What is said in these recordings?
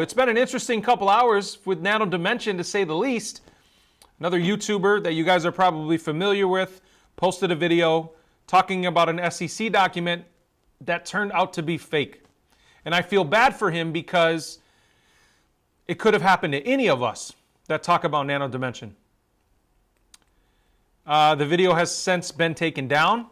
It's been an interesting couple hours with Nano Dimension, to say the least. Another YouTuber that you guys are probably familiar with posted a video talking about an SEC document that turned out to be fake. And I feel bad for him because it could have happened to any of us that talk about Nano Dimension. The video has since been taken down.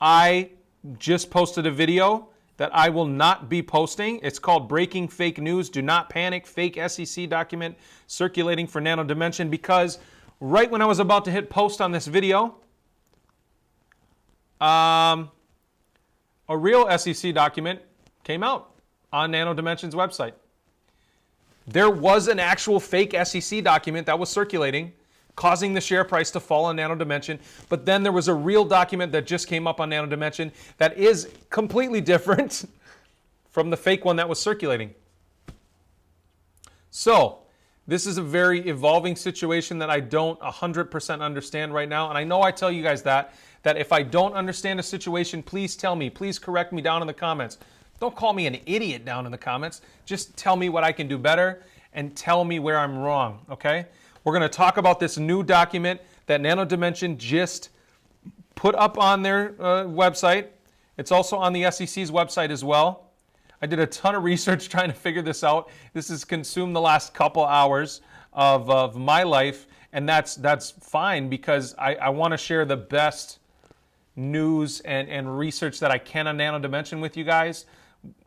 I just posted a video that I will not be posting. It's called Breaking Fake News. Do not panic. Fake SEC document circulating for Nano Dimension, because right when I was about to hit post on this video, a real SEC document came out on Nano Dimension's website. There was an actual fake SEC document that was circulating, causing the share price to fall on Nano Dimension. But then there was a real document that just came up on Nano Dimension that is completely different from the fake one that was circulating. So this is a very evolving situation that I don't 100% understand right now. And I know I tell you guys that if I don't understand a situation, please tell me. Please correct me down in the comments. Don't call me an idiot down in the comments. Just tell me what I can do better and tell me where I'm wrong, okay? We're going to talk about this new document that Nano Dimension just put up on their website. It's also on the SEC's website as well. I did a ton of research trying to figure this out. This has consumed the last couple hours of my life, and that's fine, because I want to share the best news and research that I can on Nano Dimension with you guys.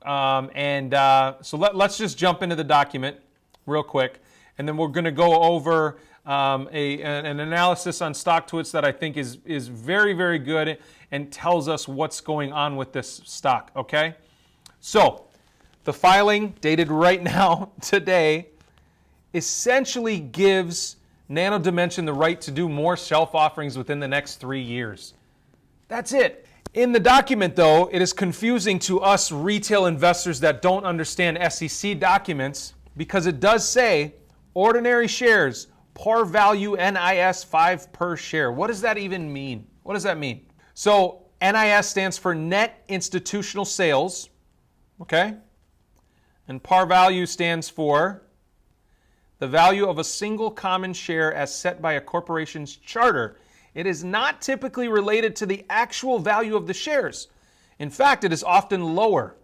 So let's just jump into the document real quick. And then we're going to go over an analysis on StockTwits that I think is very, very good and tells us what's going on with this stock, okay? So the filing dated right now, today, essentially gives Nano Dimension the right to do more shelf offerings within the next 3 years. That's it. In the document, though, it is confusing to us retail investors that don't understand SEC documents, because it does say ordinary shares, par value NIS 5 per share. What does that even mean? What does that mean? So NIS stands for net institutional sales, okay? And par value stands for the value of a single common share as set by a corporation's charter. It is not typically related to the actual value of the shares. In fact, it is often lower.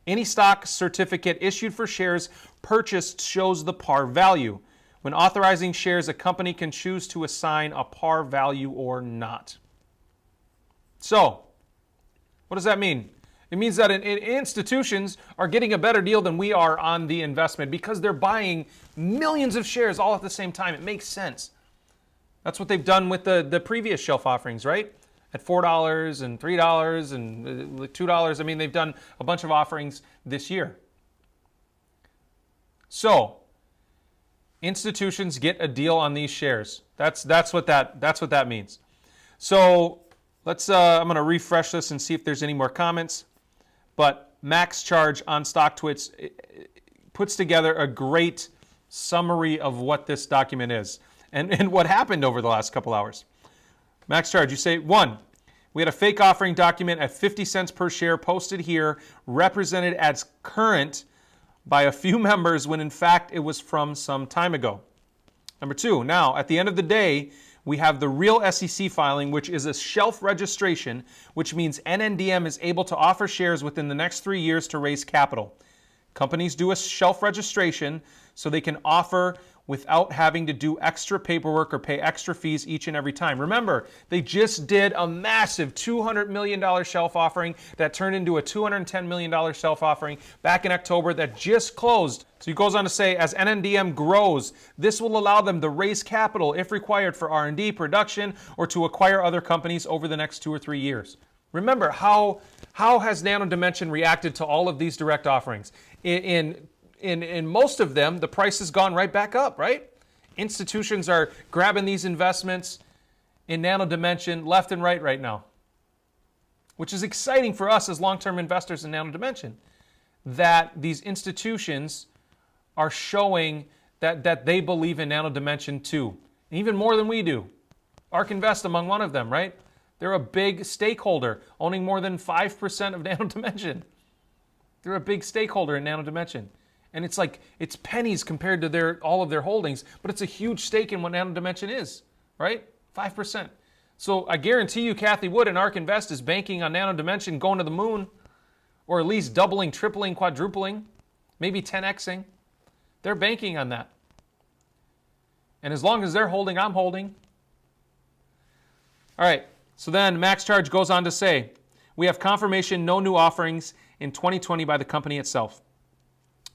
Any stock certificate issued for shares purchased shows the par value. When authorizing shares, a company can choose to assign a par value or not. So, what does that mean? It means that institutions are getting a better deal than we are on the investment, because they're buying millions of shares all at the same time. It makes sense. That's what they've done with the previous shelf offerings, right? At $4 and $3 and $2. I mean, they've done a bunch of offerings this year. So, institutions get a deal on these shares. That's what that means. So, I'm going to refresh this and see if there's any more comments. But Max Charge on StockTwits puts together a great summary of what this document is and what happened over the last couple hours. Max Charge, you say, 1, we had a fake offering document at 50 cents per share posted here, represented as current by a few members when in fact it was from some time ago. Number 2, now at the end of the day, we have the real SEC filing, which is a shelf registration, which means NNDM is able to offer shares within the next 3 years to raise capital. Companies do a shelf registration so they can offer without having to do extra paperwork or pay extra fees each and every time. Remember, they just did a massive $200 million shelf offering that turned into a $210 million shelf offering back in October that just closed. So he goes on to say, as NNDM grows, this will allow them to raise capital if required for R&D, production, or to acquire other companies over the next 2 or 3 years. Remember, how has Nano Dimension reacted to all of these direct offerings? In most of them, the price has gone right back up, right? Institutions are grabbing these investments in Nano Dimension left and right now, which is exciting for us as long-term investors in Nano Dimension, that these institutions are showing that they believe in Nano Dimension too, even more than we do. ARK Invest among one of them, right? They're a big stakeholder, owning more than 5% of Nano Dimension. They're a big stakeholder in Nano Dimension. And it's like, it's pennies compared to all of their holdings, but it's a huge stake in what Nano Dimension is, right? 5%. So I guarantee you Kathy Wood and ARK Invest is banking on Nano Dimension going to the moon, or at least doubling, tripling, quadrupling, maybe 10xing. They're banking on that. And as long as they're holding, I'm holding. All right, so then Max Charge goes on to say, we have confirmation no new offerings in 2020 by the company itself.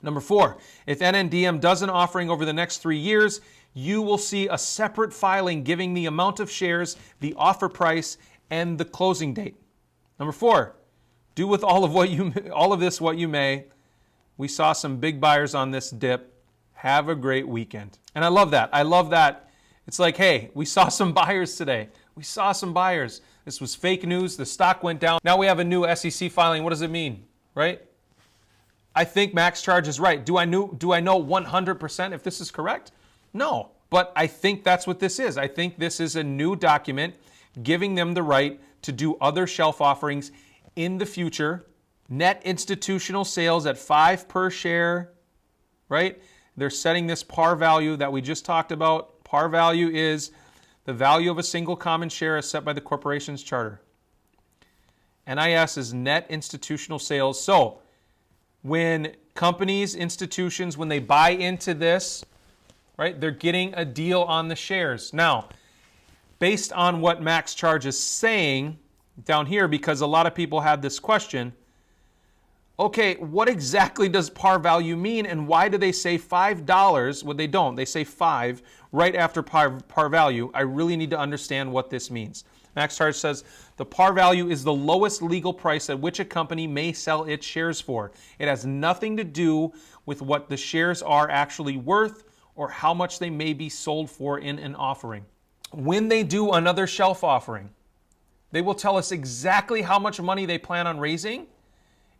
Number 4, if NNDM does an offering over the next 3 years, you will see a separate filing giving the amount of shares, the offer price, and the closing date. Number 4, do with all of this what you may. We saw some big buyers on this dip. Have a great weekend. And I love that. I love that. It's like, hey, we saw some buyers today. We saw some buyers. This was fake news. The stock went down. Now we have a new SEC filing. What does it mean, right? I think Max Charge is right. Do I know 100% if this is correct? No, but I think that's what this is. I think this is a new document giving them the right to do other shelf offerings in the future. Net institutional sales at 5 per share, right? They're setting this par value that we just talked about. Par value is the value of a single common share as set by the corporation's charter. NIS is net institutional sales. So when companies, institutions, when they buy into this, right, they're getting a deal on the shares. Now, based on what Max Charge is saying down here, because a lot of people had this question, okay, what exactly does par value mean, and why do they say $5? Well, they don't. They say 5 right after par value. I really need to understand what this means. Max Charge says the par value is the lowest legal price at which a company may sell its shares for. It has nothing to do with what the shares are actually worth or how much they may be sold for in an offering. When they do another shelf offering, they will tell us exactly how much money they plan on raising.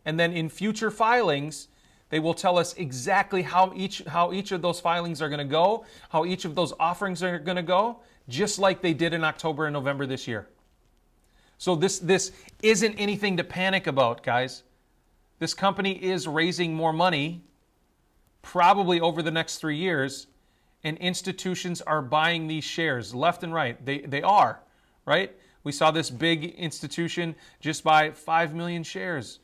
And then in future filings, they will tell us exactly how each of those filings are going to go, how each of those offerings are going to go, just like they did in October and November this year. So this isn't anything to panic about, guys. This company is raising more money, probably over the next 3 years, and institutions are buying these shares left and right. They are, right? We saw this big institution just buy 5 million shares.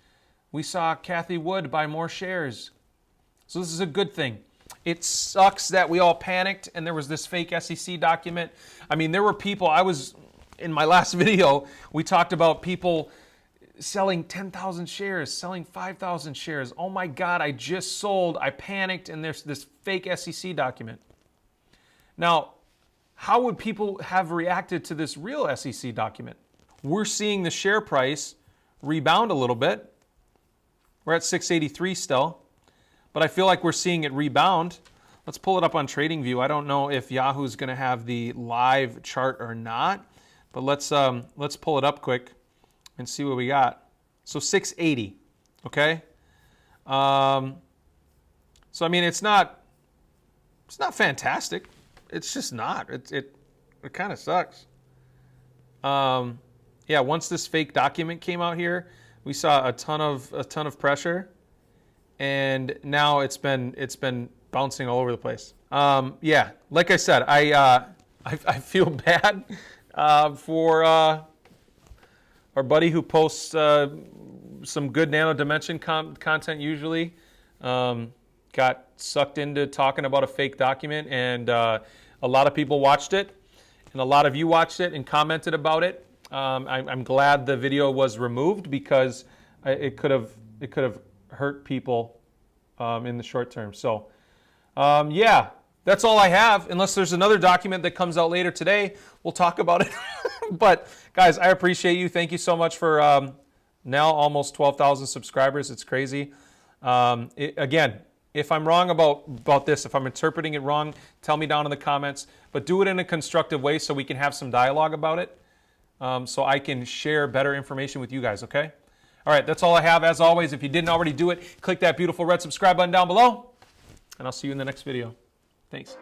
We saw Kathy Wood buy more shares. So this is a good thing. It sucks that we all panicked and there was this fake SEC document. I mean, there were people, in my last video, we talked about people selling 10,000 shares, selling 5,000 shares. Oh my God, I just sold, I panicked, and there's this fake SEC document. Now, how would people have reacted to this real SEC document? We're seeing the share price rebound a little bit. We're at 683 still, but I feel like we're seeing it rebound. Let's pull it up on TradingView. I don't know if Yahoo's going to have the live chart or not, but let's pull it up quick and see what we got. So 680, okay? So I mean, it's not fantastic. It's just not. It kind of sucks. Yeah, once this fake document came out here, we saw a ton of pressure, and now it's been bouncing all over the place. Yeah, like I said, I feel bad for our buddy who posts some good Nano Dimension content usually. Got sucked into talking about a fake document, and a lot of people watched it, and a lot of you watched it and commented about it. I'm glad the video was removed because it could have hurt people in the short term. So yeah, that's all I have. Unless there's another document that comes out later today, we'll talk about it. But guys, I appreciate you. Thank you so much for now almost 12,000 subscribers. It's crazy. Again, if I'm wrong about this, if I'm interpreting it wrong, tell me down in the comments. But do it in a constructive way so we can have some dialogue about it. So I can share better information with you guys, okay? All right, that's all I have. As always, if you didn't already do it, click that beautiful red subscribe button down below, and I'll see you in the next video. Thanks.